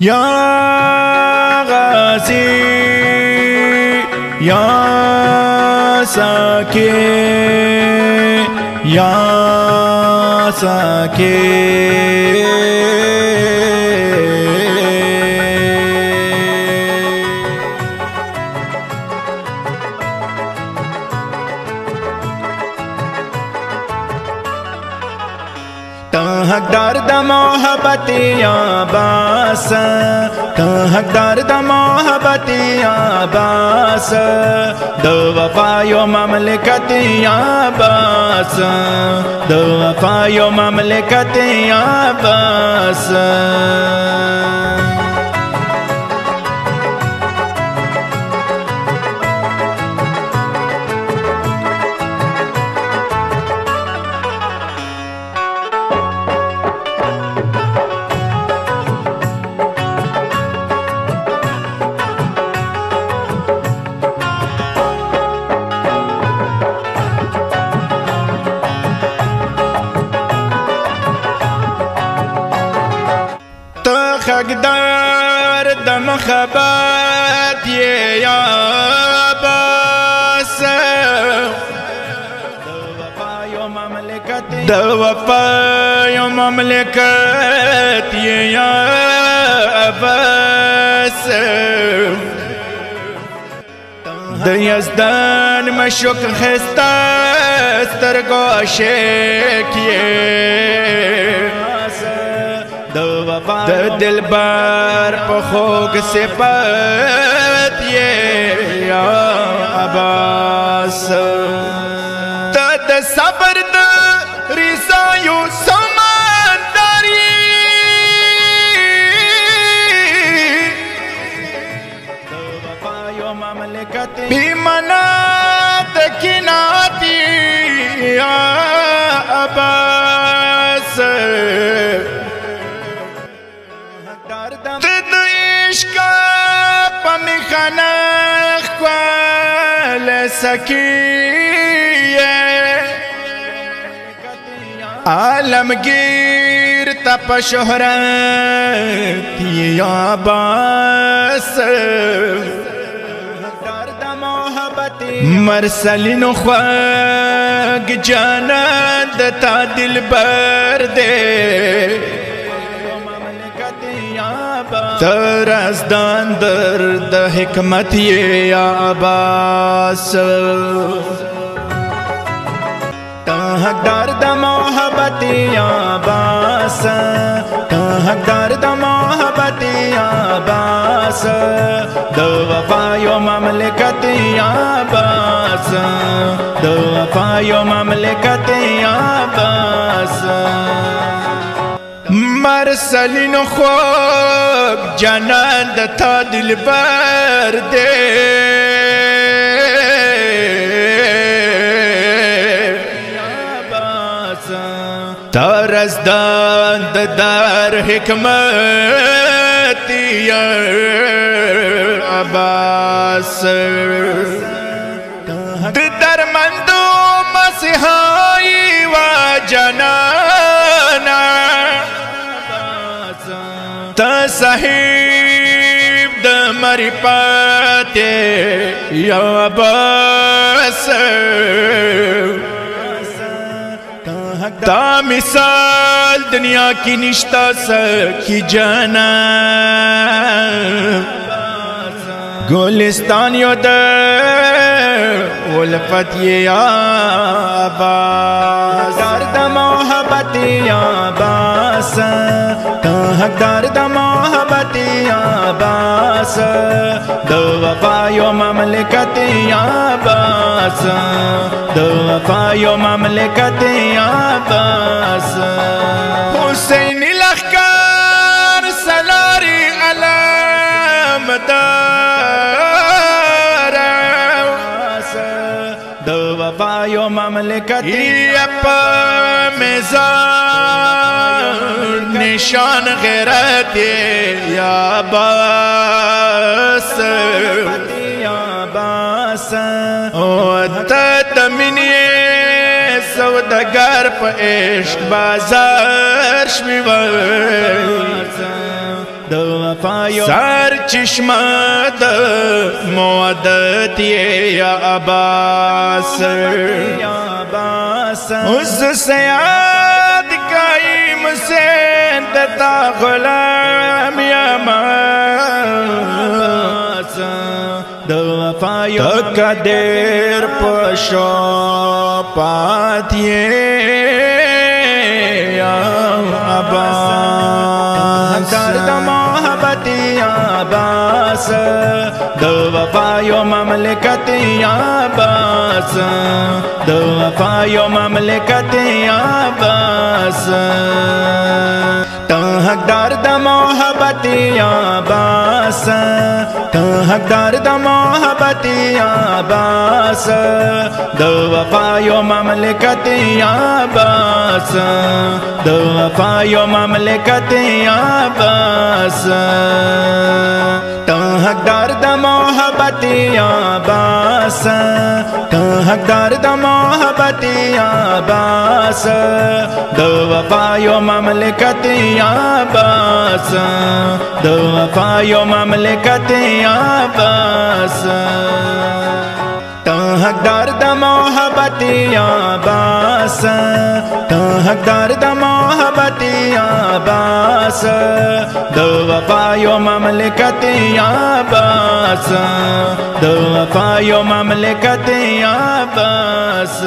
یا غازی یا ساکی یا ساکی حقدار د محبت یا باس حقدار د محبت یا باس د وفا یو مملکت یا باس د وفا یو مملکت یا باس حقدار د محبت یا باس د وفا یو مملکت یا باس د یزدان مشوق خسته سترګو عاشق د دلبر په خوږ صفت یا عباس ته د صبر د رسایو سمندر بی منا د کینات یا عباس خنخ کول سکی عالمگیر تپ شهرت یا باس مرسلین خواگ جانت تا دلبر دے ترازدان درد حکمت یا عباس حقدار د محبت یا باس حقدار د محبت یا باس د وفا یو مملکت یا باس د وفا یو مملکت یا باس مرسلین خوب جانان د تا دلبر دے تا رزدان د دار حکمت یا عباس د درمندو مسیحائی و جانانا تا صاحب د معرفت یا عباس تا مثال دنیا کی نشتا سکی جانا گلستان یو د ولفت یا عباس حقدار د محبت یا باس حقدار د محبت یا باس د وفا یو مملکت یا باس د وفا یو مملکت یا باس حسین لخکار سلاری علامدار د وفا یو مملکت یا پا میزان نشان غیرت یا باس او تا دمینی سوداگر پا عشق بازار شوی د وفایو سر چشمه د مودت یا عباس اس سیاد قائم سے دتا غلام یا ماس د وفایو تقدیر پشو پاتیے یا عباس درد محبت یا عباس د وفایو مملکت یا عباس د وفایو مملکت یا عباس تو حقدار د محبت یا عباس تو حقدار د محبت یا عباس د وفایو مملکت یا عباس د وفایو مملکت یا عباس تو حقدار د محبت یا عباس تو حقدار د محبت یا عباس د وفایو مملکت یا عباس د وفایو مملکت یا عباس تو حقدار د محبت یا عباس تو حقدار د محبت یا عباس د وفایو مملکت یا عباس د وفایو مملکت یا عباس